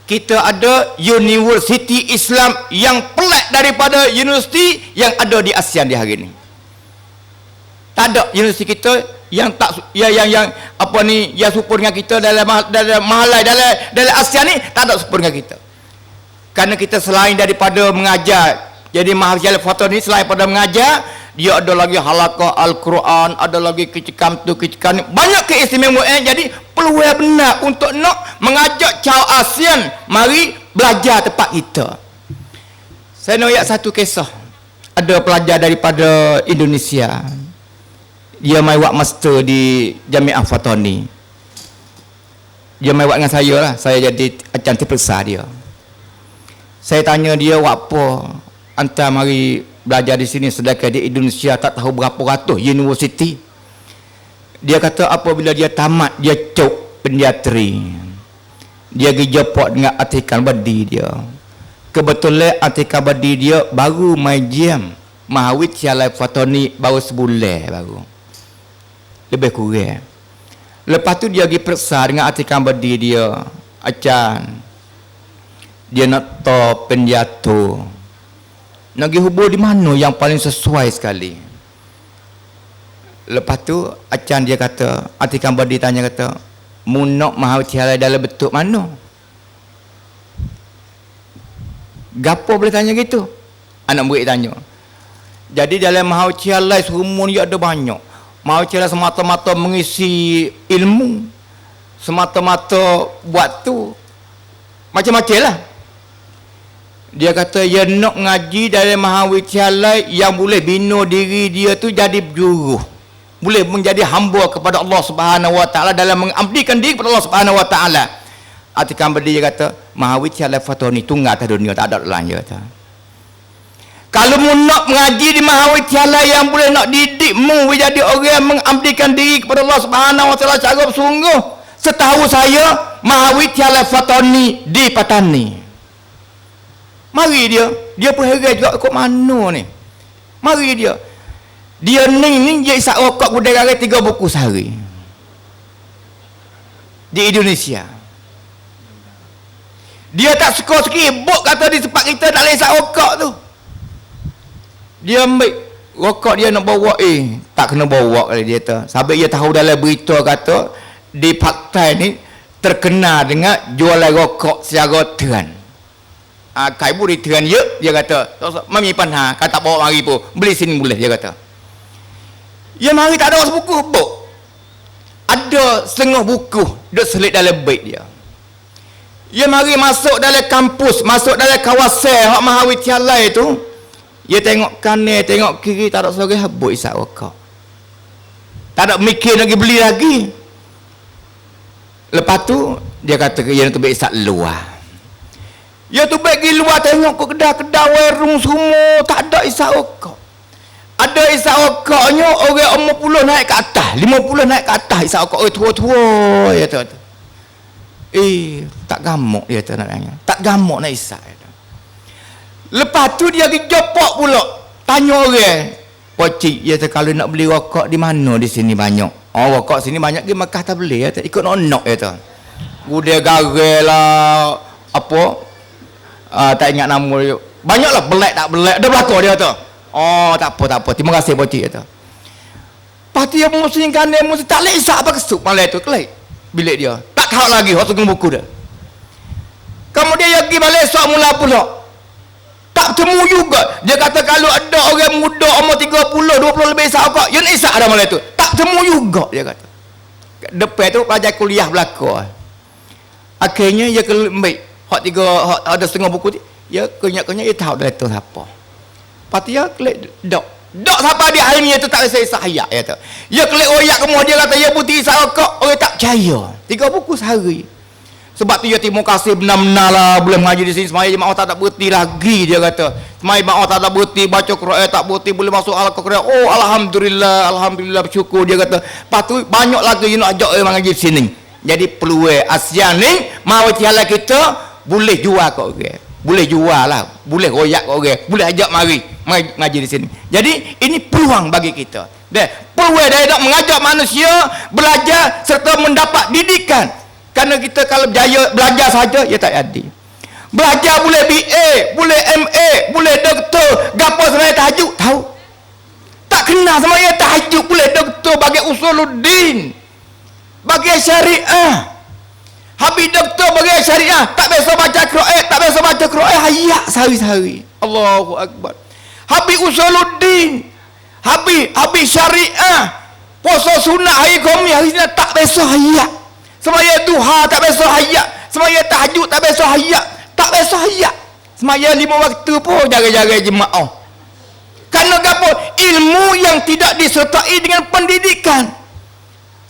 S1: Kita ada Universiti Islam yang pelik daripada universiti yang ada di ASEAN di hari ini. Tak ada universiti kita yang tak yang apa ni, yang super dengan kita dalam mahalai dalam ASEAN ni, tak ada super dengan kita. Karena kita selain daripada mengajar, jadi Mahawidyalaya Fatani selain pada mengajar, dia ada lagi halaqah Al-Quran, ada lagi kecikam tu kecikam ni, banyak keistimewaan. Jadi peluang benar untuk nak mengajak caw ASEAN mari belajar tempat kita. Saya nak ayat satu kisah. Ada pelajar daripada Indonesia, dia mai buat master di Jamiah Fatani. Dia mai buat dengan saya lah. Saya jadi cantik periksa dia. Saya tanya dia, buat apa hantar mari belajar di sini sedangkan di Indonesia tak tahu berapa ratus universiti. Dia kata apabila dia tamat, dia cok pendiatri. Dia pergi jumpa dengan Atiqah Badi dia. Kebetulan Atiqah Badi dia baru mai jam Mahawidyalaya Fatani baru sebulan baru. Lebih kurang. Lepas tu dia pergi periksa dengan Atiqah Badi dia. Acan, dia nak tahu penjatuh, nak pergi hubung di mana yang paling sesuai sekali. Lepas tu Acan dia kata, Atiqah Badi tanya kata, mu nak Mahawidyalaya dalam bentuk mana? Gapo boleh tanya gitu? Anak murid tanya. Jadi dalam Mahawidyalaya semua ni ada banyak. Mahawidyalaya semata-mata mengisi ilmu, semata-mata buat tu macam-macam lah. Dia kata dia nak ngaji dalam Mahawidyalaya yang boleh bina diri dia tu jadi juru, boleh menjadi hamba kepada Allah Subhanahu Wa Taala dalam mengabdikan diri kepada Allah Subhanahu Wa Taala. Atiqah Badi dia kata Mahawidyalaya Fatani tunggal atas dunia, tak ada lain. Dia kata kalau mu nak mengaji di Mahawidyalaya yang boleh nak didik mu menjadi orang yang mengabdikan diri kepada Allah Subhanahu Wa Taala secara bersungguh, setahu saya Mahawidyalaya Fatani di Patani. Mari dia pun heran juga kok mana ni. Mari dia ni dia isap rokok budaya 3 buku sehari di Indonesia. Dia tak suka sikit kata di tempat kita tak boleh isap rokok tu. Dia ambil rokok dia nak bawa, tak kena bawa kali dia tu. Sampai dia tahu dalam berita kata di Paktai ni terkenal dengan jualan rokok secara teran. Kai bu di teran dia kata, mami panha kata bawa mari pun beli sini boleh, dia kata. Ya mari tak ada buku buk. Ada setengah buku duk selit dalam beg dia. Ya mari masuk dalam kampus, masuk dalam kawasan Mahawidyalaya tu. Dia tengok kanan, tengok kiri, tak ada seorang habuk isap rokok. Tak ada mikir lagi beli lagi. Lepas tu dia kata dia nak pergi isap luar. Dia tu pergi luar tengok ke kedai-kedai warung semua tak ada isap rokok. Ada isap rokoknya orang 40 naik ke atas, 50 naik ke atas isap rokok tua-tua ya tu. Tak gamuk dia tu nak tanya. Tak gamuk nak isap. Lepas tu dia pergi jopok pula. Tanya orang. Pocik, dia kata kalau nak beli rokok di mana di sini banyak? Oh, rokok sini banyak ke Makkah tak boleh. Dia kata, ikut nonok dia kata. Udah gagal lah. Apa? Tak ingat nama dia. Banyaklah belak tak belak. Dah berlaku dia kata. Oh, tak apa. Terima kasih pocik kata. Lepas tu dia musingkan dia tak boleh isap apa kesuk malam tu. Kelai bilik dia. Tak tahu lagi hok tengok buku dah. Kemudian dia pergi balik esok mula pula. Tak temu juga. Dia kata kalau ada orang muda umur 30, 20 lebih sakak, yang isak ada malam tu. Tak temu juga dia kata. Depan tu pelajar kuliah belaka. Akhirnya dia kelembik. Hak ada setengah buku tu. Ya kenyak-kenyak dia tahu dah tu siapa. Pati dia klik dok. Dok siapa dia hari ni tu tak rasa isak ayak ya tu. Dia klik oyak kemudian dia kata ya putih sakak, orang tak percaya. 3 buku sehari. Sebab tu dia terima kasih benar-benar lah boleh mengaji di sini. Semaya jemaah tak berhenti lagi dia kata. Semaya jemaah tak berhenti baca Quran, tak berhenti boleh masuk Al-Quran. Oh alhamdulillah, alhamdulillah bersyukur dia kata. Lepas tu banyak lagi yang nak ajak orang mengaji di sini. Jadi peluang ASEAN ni mau tiala kita boleh jual kat orang. Boleh jual lah, boleh royak kat orang, boleh ajak mari mengaji di sini. Jadi ini peluang bagi kita. Dan peluang dia nak mengajak manusia belajar serta mendapat didikan. Kerana kita kalau berjaya belajar saja, ya tak jadi. Belajar boleh BA, boleh MA, boleh doktor, gapo sebenarnya tahajud, tahu? Tak kenal sebenarnya tahajud, boleh doktor bagi usuluddin, bagi syariah. Habis doktor bagi syariah, tak biasa baca Quran, tak biasa baca Quran, hayat sehari-hari. Allahu Akbar. Habis usuluddin, habis syariah, puasa sunat hari Khamis, hari Isnin tak biasa hayat. Semaya duha tak biasa hayat, semaya tahajud tak biasa hayat, tak biasa hayat. Semaya 5 waktu pun jaga-jaga jemaah. Kerana apa? Ilmu yang tidak disertai dengan pendidikan.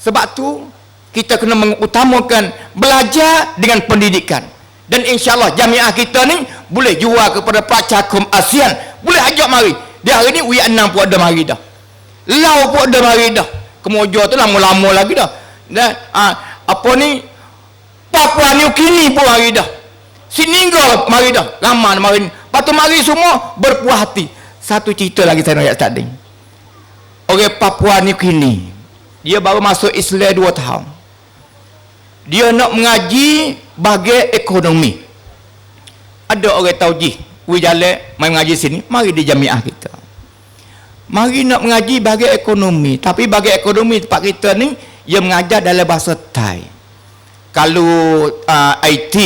S1: Sebab tu kita kena mengutamakan belajar dengan pendidikan. Dan insya-Allah jamiah kita ni boleh jual kepada Pracakum ASEAN, boleh ajak mari. Dia hari ni Vietnam pun ada mari dah. Laos pun ada mari dah. Kemudian tu lama-lama lagi dah. Dan apa ni Papua New Guinea pun mari dah. Senegal mari dah. Ramai mari. Lepas tu mari semua berpuas hati. Satu cerita lagi saya nak tadi. Orang Papua New Guinea, dia baru masuk Islam 2 tahun. Dia nak mengaji bagi ekonomi. Ada orang taujih, jalan mai mengaji sini, mari di jamiah kita. Mari nak mengaji bagi ekonomi, tapi bagi ekonomi tempat kita ni dia mengajar dalam bahasa Thai. Kalau IT,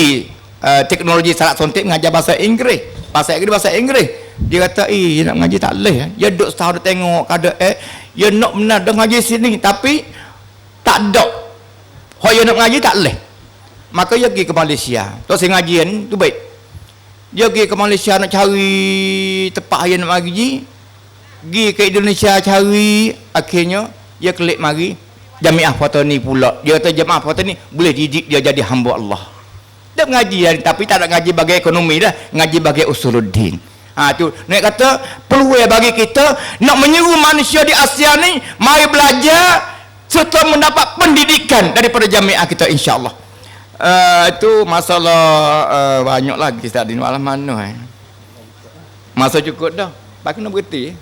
S1: teknologi salat sontik mengajar bahasa Inggeris. Bahasa Inggeris. Dia kata, nak mengaji tak boleh. Dia duduk setahun dia tengok keadaan. Dia nak benar dah mengaji sini, tapi tak ada. Kalau dia nak mengaji tak boleh. Maka dia pergi ke Malaysia. Terus saya ngaji ni, tu baik. Dia pergi ke Malaysia nak cari tempat dia nak mengaji. Pergi ke Indonesia cari. Akhirnya, dia klik mari Jamiah Fatani pula. Dia kata Jamiah Fatani boleh didik dia jadi hamba Allah. Dia mengaji tapi tak nak ngaji bagi ekonomi dah, ngaji bagi usuluddin. Tu nak kata peluang bagi kita nak menyeru manusia di ASEAN ni mari belajar serta mendapat pendidikan daripada jamiah kita insya-Allah. Itu masalah banyak lagi tadi malam mana masa cukup dah. Pak kena berhenti.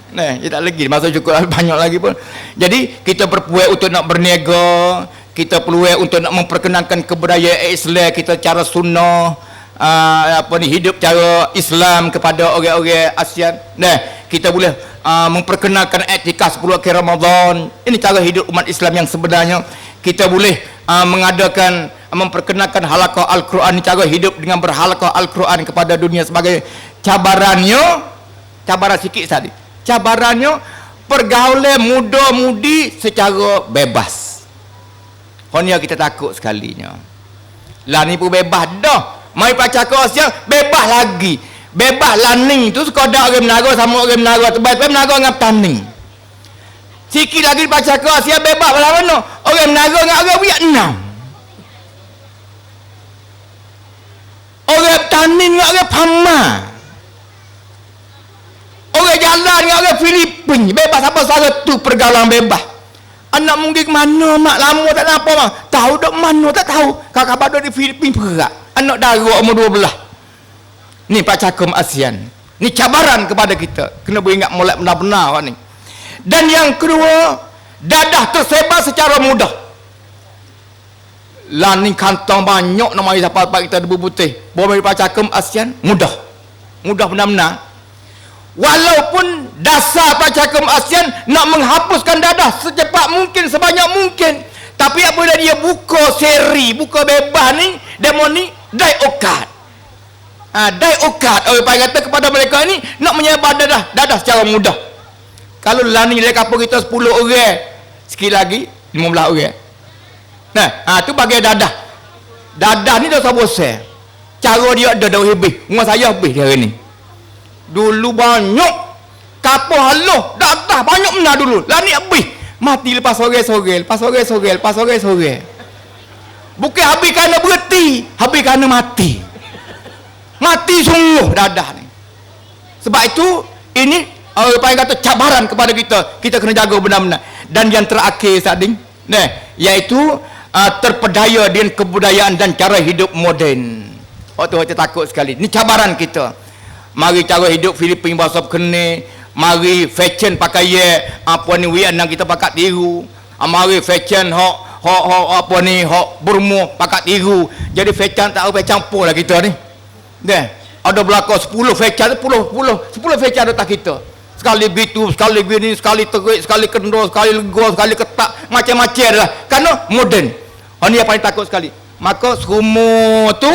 S1: Nah, dia tak lagi masa cukup banyak lagi pun. Jadi kita berpeluang untuk nak berniaga, kita peluang untuk nak memperkenalkan kebudayaan Islam kita cara sunnah, hidup cara Islam kepada orang-orang ASEAN. Nah, kita boleh memperkenalkan etika 10 akhir Ramadan. Ini cara hidup umat Islam yang sebenarnya. Kita boleh mengadakan memperkenalkan halaqah Al-Quran, cara hidup dengan berhalaqah Al-Quran kepada dunia sebagai cabarannya sikit tadi. Cabarannya pergaulan muda-mudi secara bebas. Hanya kita takut sekalinya. Lah ni pun bebas dah. Mai pacakar Asia bebas lagi. Bebas lah ni tu sekadar orang menara sama orang menara tebal-tebal menara dengan petani. Sikit lagi pacakar Asia bebas lah mana? Orang menara dengan orang Vietnam. Orang petani dengan orang Pama. Orang jalan dengan orang Filipin bebas apa sahaja tu pergaulan bebas. Anak mungkin ke mana mak lama tak apa mak. Tahu dok mana tak tahu. Kakak badak di Filipin perak. Anak darah umur 12. Ni Pracakum ASEAN. Ni cabaran kepada kita. Kena beringat molek benar-benar ni. Dan yang kedua, dadah tersebar secara mudah. Lah ni kantong banyak nama siapa kita debu putih. Bawa Pracakum ASEAN mudah. Mudah benar-benar. Walaupun dasar Pracakum ASEAN nak menghapuskan dadah secepat mungkin, sebanyak mungkin, Tapi apabila dia buka seri, buka bebas ni, demo ni dai okat. Dai okat. Orang panggil kata kepada mereka ni nak menyebar dadah secara mudah. Kalau lah ni dalam kampung kita 10 orang, sikit lagi 15 orang. Nah, tu bagi dadah. Dadah ni dah sabosel. Cara dia ada dah habis. Rumah saya habis dia hari ni. Dulu banyak kapal haluh, dadah banyak benar dulu. Lah ni habis. Mati lepas sore-sore, lepas sore-sore, lepas sore-sore. Bukan habis kerana berhenti, habis kerana mati. Mati sungguh dadah ni. Sebab itu ini apa yang kata cabaran kepada kita. Kita kena jaga benar-benar. Dan yang terakhir Sading, iaitu terpedaya dengan kebudayaan dan cara hidup moden. Waktu kita takut sekali. Ini cabaran kita. Mari cara hidup Filipin bahasa kene, mari fashion pakai apa ni Vietnam kita pakai tiru. Mari fashion hok apa ni hok Burma pakai tiru. Jadi fashion tak apa campur lah kita ni. Ada belaka 10 fashion 10 fashion ada tak kita. Sekali gitu, sekali gini, sekali terik, sekali kendor, sekali legor, sekali ketak, macam-macam lah. Kerana moden. Ini yang paling takut sekali. Maka semua tu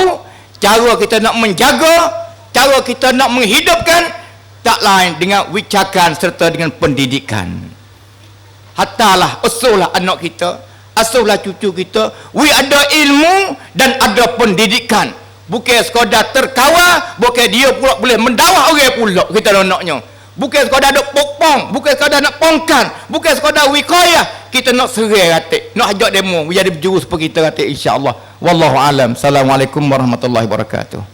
S1: cara kita nak menjaga, cara kita nak menghidupkan tak lain dengan wicakan serta dengan pendidikan. Hatalah, asuhlah anak kita, asuhlah cucu kita, ada ilmu dan ada pendidikan. Bukan sekadar terkawal, bukan dia pula boleh mendawah orang pula kita naknya. Bukan sekadar nak pokpong, bukan sekadar nak pongkan, bukan sekadar wikayah. Kita nak serai ratik, nak ajak demo jadi berjurus seperti kita ratik insya-Allah. Wallahu alam. Assalamualaikum warahmatullahi wabarakatuh.